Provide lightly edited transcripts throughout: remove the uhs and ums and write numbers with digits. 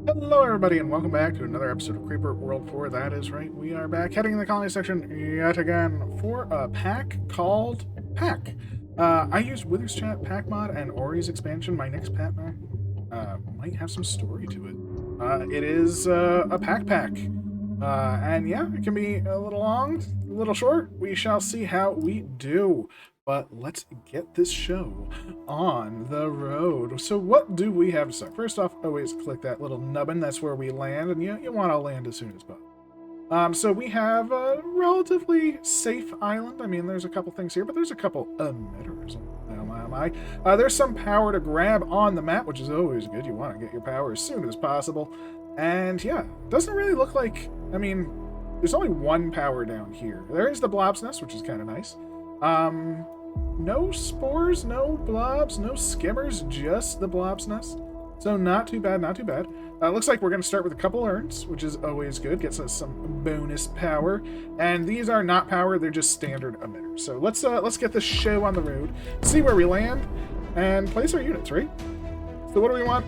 Hello, everybody, and welcome back to another episode of Creeper World 4. That is right, we are back heading in the colony section yet again for a pack called PAC. I used Wither's Chat, PAC mod, and Ori's expansion. My next pack might have some story to it. It is a PAC PAC. And yeah, it can be a little long, a little short. We shall see how we do. But let's get this show on the road. So what do we have to start? First off, always click that little nubbin. That's where we land, and you want to land as soon as possible. So we have a relatively safe island. I mean, there's a couple things here, but there's a couple emitters. Oh my. There's some power to grab on the map, which is always good. You want to get your power as soon as possible. And yeah, doesn't really look like... I mean, there's only one power down here. There is the blob's nest, which is kind of nice. No spores, no blobs, no skimmers, just the blob's nest. So not too bad, not too bad. Looks like we're going to start with a couple urns, which is always good. Gets us some bonus power. And these are not power, they're just standard emitters. So let's get this show on the road, see where we land, and place our units, right? So what do we want?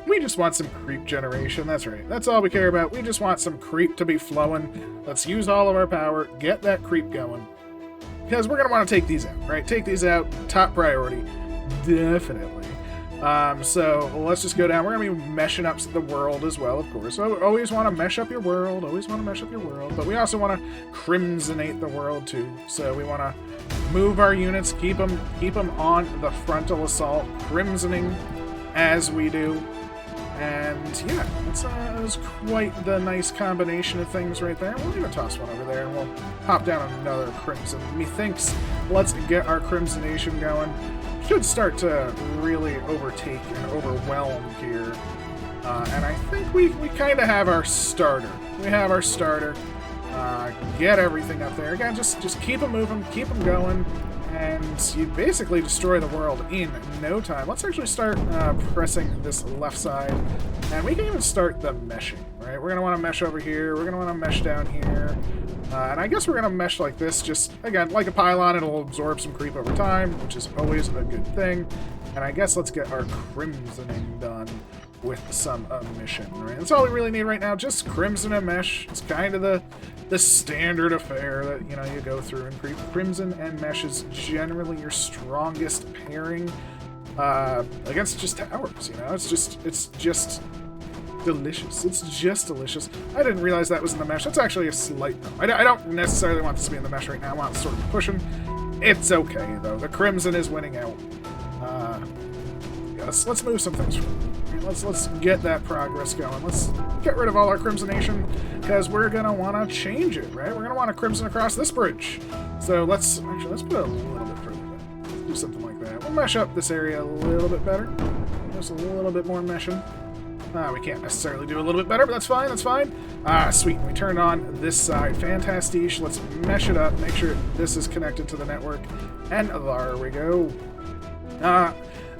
We just want some creep generation, that's right. That's all we care about. We just want some creep to be flowing. Let's use all of our power, get that creep going. Because we're going to want to take these out, right? Take these out, top priority, definitely. So let's just go down. We're going to be meshing up the world as well, of course. So always want to mesh up your world, always want to mesh up your world. But we also want to crimsonate the world too. So we want to move our units, keep them on the frontal assault, crimsoning as we do. And yeah, that's quite the nice combination of things right there. We'll even toss one over there and we'll pop down another crimson. Methinks let's get our crimsonation going. Should start to really overtake and overwhelm here. And I think we kind of have our starter. We have our starter. Get everything up there. Again, just keep them moving, keep them going. And you basically destroy the world in no time. Let's actually start pressing this left side. And we can even start the meshing, right? We're going to want to mesh over here. We're going to want to mesh down here. And I guess we're going to mesh like this. Just, again, like a pylon, it'll absorb some creep over time, which is always a good thing. And I guess let's get our crimsoning done with some emission, right? That's all we really need right now, just crimson and mesh. It's kind of the standard affair that, you know, you go through in creep. Crimson and mesh is generally your strongest pairing against just towers, you know? It's just delicious. It's just delicious. I didn't realize that was in the mesh. That's actually a slight no. I don't necessarily want this to be in the mesh right now. I want it sort of pushing. It's okay, though. The crimson is winning out. Yeah, let's move some things from. Let's get that progress going. Let's get rid of all our crimsonation because we're gonna want to change it, right? We're gonna want to crimson across this bridge. So let's put it a little bit further down. Let's do something like that. We'll mesh up this area a little bit better. Just a little bit more meshing. We can't necessarily do a little bit better, but that's fine. That's fine. Sweet. We turned on this side. Fantastic. Let's mesh it up. Make sure this is connected to the network, and there we go.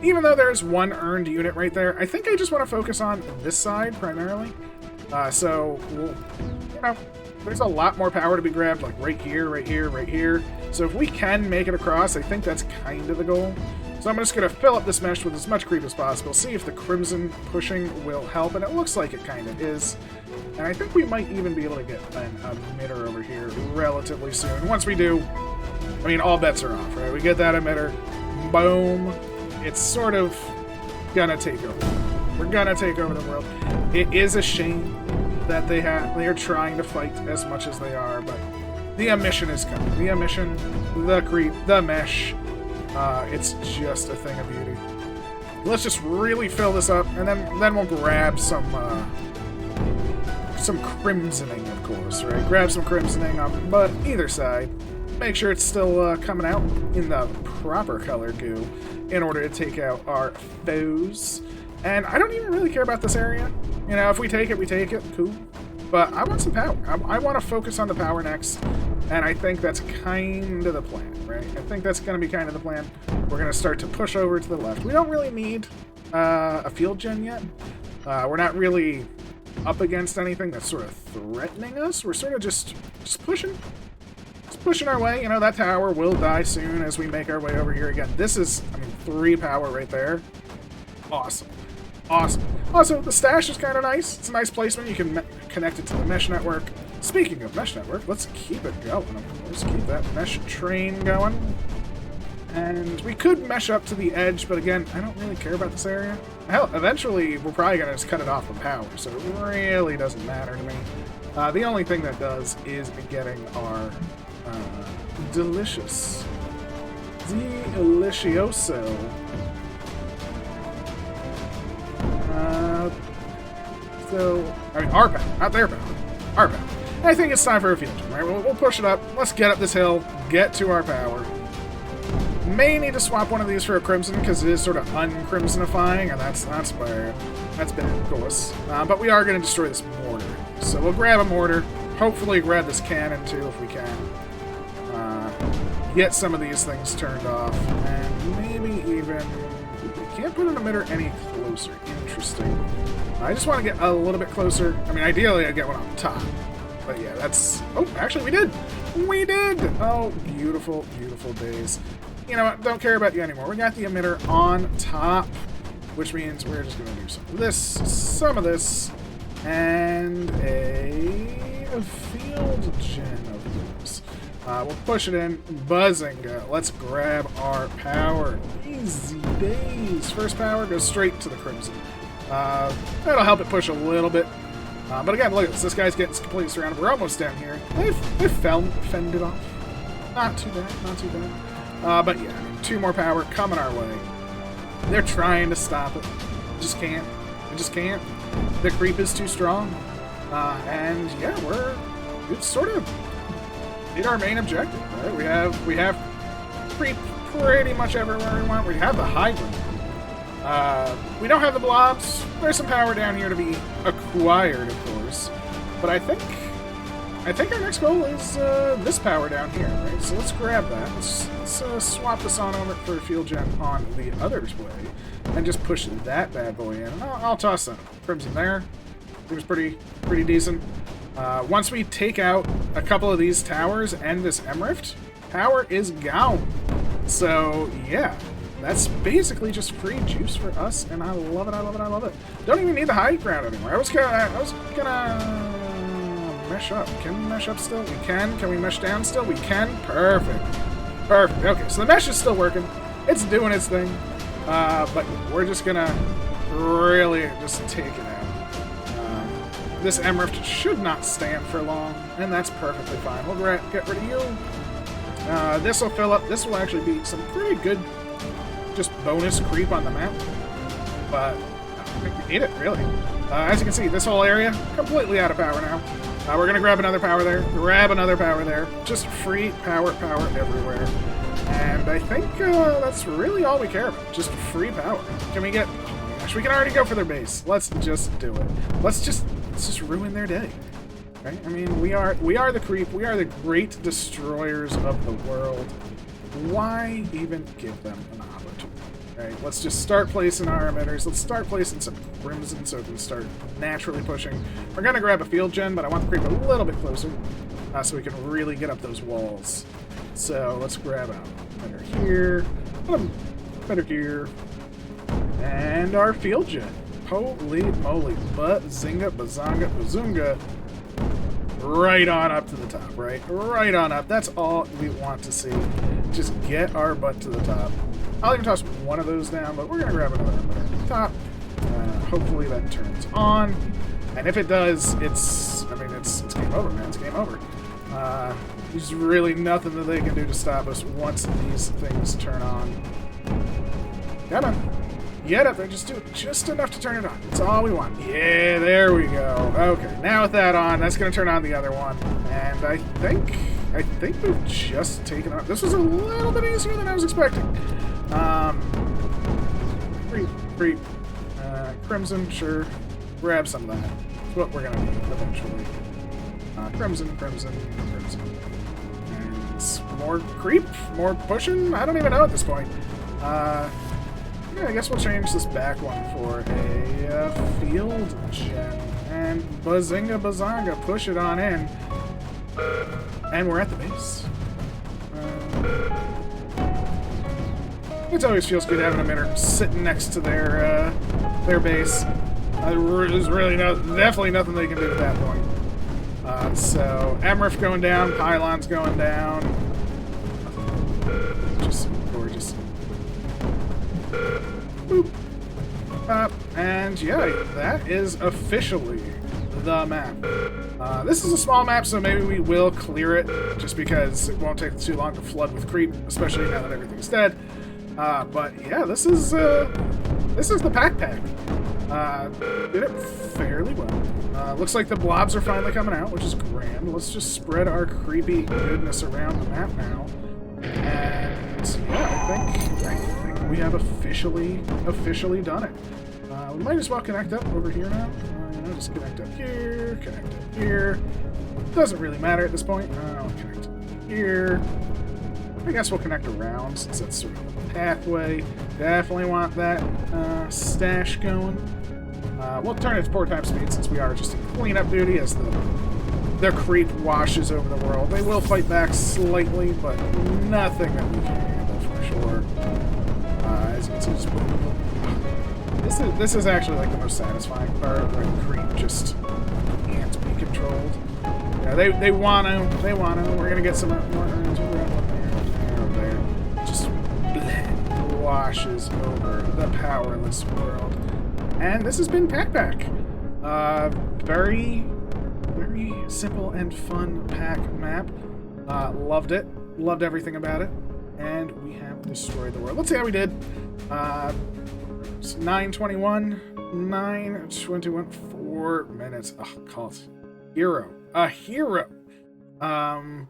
Even though there's one earned unit right there, I think I just want to focus on this side primarily. So, we'll, you know, there's a lot more power to be grabbed, like right here, right here, right here. So if we can make it across, I think that's kind of the goal. So I'm just going to fill up this mesh with as much creep as possible, see if the crimson pushing will help, and it looks like it kind of is. And I think we might even be able to get an emitter over here relatively soon. Once we do, I mean, all bets are off, right? We get that emitter, boom. It's sort of gonna take over. We're gonna take over the world. It is a shame that they are trying to fight as much as they are, but the emission is coming. The emission, the creep, the mesh. It's just a thing of beauty. Let's just really fill this up, and then we'll grab some crimsoning, of course, right? Grab some crimsoning on but either side. Make sure it's still coming out in the proper color goo in order to take out our foes. And I don't even really care about this area. You know, if we take it, we take it. Cool. But I want some power. I want to focus on the power next. And I think that's kind of the plan, right? I think that's going to be kind of the plan. We're going to start to push over to the left. We don't really need a field gen yet. We're not really up against anything that's sort of threatening us. We're sort of just pushing. Pushing our way. You know, that tower will die soon as we make our way over here again. This is, I mean, 3 power right there. Awesome. Awesome. Also, the stash is kind of nice. It's a nice placement. You can connect it to the mesh network. Speaking of mesh network, let's keep it going. Let's keep that mesh train going. And we could mesh up to the edge, but again, I don't really care about this area. Hell, eventually, we're probably going to just cut it off with power, so it really doesn't matter to me. The only thing that does is getting our delicioso. I mean, our power, not their power. Our power. And I think it's time for a field gym, right? We'll push it up. Let's get up this hill, get to our power. May need to swap one of these for a crimson because it is sort of uncrimsonifying, and that's bad. That's bad, of course. But we are going to destroy this mortar. So we'll grab a mortar. Hopefully grab this cannon too if we can. Get some of these things turned off, and maybe even... We can't put an emitter any closer. Interesting. I just want to get a little bit closer. I mean, ideally I'd get one on top. But yeah, that's... Oh, actually we did! We did! Oh, beautiful, beautiful days. You know what? Don't care about you anymore. We got the emitter on top, which means we're just going to do some of this, and a field gen of those. We'll push it in. Bazinga. Let's grab our power. Easy days. First power goes straight to the crimson. That'll help it push a little bit. But again, look at this. This guy's getting completely surrounded. We're almost down here. They've fended off. Not too bad. Not too bad. But yeah, I mean, 2 more power coming our way. They're trying to stop it. Just can't. They just can't. The creep is too strong. And yeah, it's sort of hit our main objective, right? We have creep pretty much everywhere we want. We have the high ground. We don't have the blobs. There's some power down here to be acquired, of course. But I think our next goal is this power down here, right? So let's grab that. Let's swap this on over for a field gem on the other's way, and just push that bad boy in. And I'll toss that crimson there. It was pretty decent. Once we take out a couple of these towers and this Emrift, power is gone. So yeah, that's basically just free juice for us, and I love it. I love it. I love it. Don't even need the high ground anymore. I was gonna mesh up. Can we mesh up still? We can. Can we mesh down still? We can. Perfect. Perfect. Okay, so the mesh is still working. It's doing its thing. But we're just gonna really just take it out. This Emrift should not stand for long, and that's perfectly fine. We'll get rid of you. This will fill up. This will actually be some pretty good just bonus creep on the map. But I don't think we need it, really. As you can see, this whole area, completely out of power now. We're going to grab another power there, grab another power there. Just free power everywhere. And I think that's really all we care about. Just free power. Can we get... Oh my gosh, we can already go for their base. Let's just do it. Let's just ruin their day. Right? I mean, we are the creep. We are the great destroyers of the world. Why even give them an opportunity? Right? Let's just start placing our emitters. Let's start placing some crimson so we can start naturally pushing. We're going to grab a field gen, but I want the creep a little bit closer so we can really get up those walls. So let's grab a emitter here, emitter here, and our field gen. Holy moly. Bazinga, bazanga, bazunga. Right on up to the top, right? Right on up. That's all we want to see. Just get our butt to the top. I'll even toss one of those down, but we're going to grab another one at the top. Hopefully that turns on. And if it does, it's game over, man. It's game over. There's really nothing that they can do to stop us once these things turn on. Come on. Get up there, just do it just enough to turn it on. That's all we want. Yeah, there we go. Okay, now with that on, that's going to turn on the other one. And I think we've just taken on... This was a little bit easier than I was expecting. Creep. Crimson, sure. Grab some of that. That's what we're going to need eventually. Crimson. And more creep, more pushing. I don't even know at this point. Yeah, I guess we'll change this back one for a field gen. And bazinga bazanga, push it on in. And we're at the base. It always feels good having a emitter sitting next to their their base. There's really definitely nothing they can do at that point. So Emmerich going down, pylons going down. Just gorgeous. Boop. And yeah, that is officially the map. This is a small map, so maybe we will clear it, just because it won't take too long to flood with creep, especially now that everything's dead. But yeah, this is the PAC PAC. Did it fairly well. Looks like the blobs are finally coming out, which is grand. Let's just spread our creepy goodness around the map now. And yeah, I think we have officially done it. We might as well connect up over here now. Just connect up here. Doesn't really matter at this point. I'll connect up here. I guess we'll connect around, since that's sort of the pathway. Definitely want that stash going. We'll turn it to port time speed, since we are just in cleanup duty as the creep washes over the world. They will fight back slightly, but nothing that we can handle for sure. As you can see, just this is actually like the most satisfying part, where the creep just can't be controlled. Yeah, they want to. We're gonna get some more urns over there. Just washes over the powerless world. And this has been PAC PAC. Very simple and fun PAC map. Loved it. Loved everything about it. And we have destroyed the world. Let's see how we did. 9:21, 9:21, 4 minutes. Oh, call it a hero.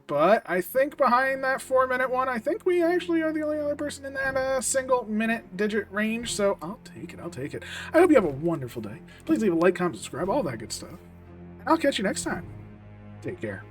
But I think behind that 4-minute one, I think we actually are the only other person in that single minute digit range. So I'll take it. I hope you have a wonderful day. Please leave a like, comment, subscribe, all that good stuff. And I'll catch you next time. Take care.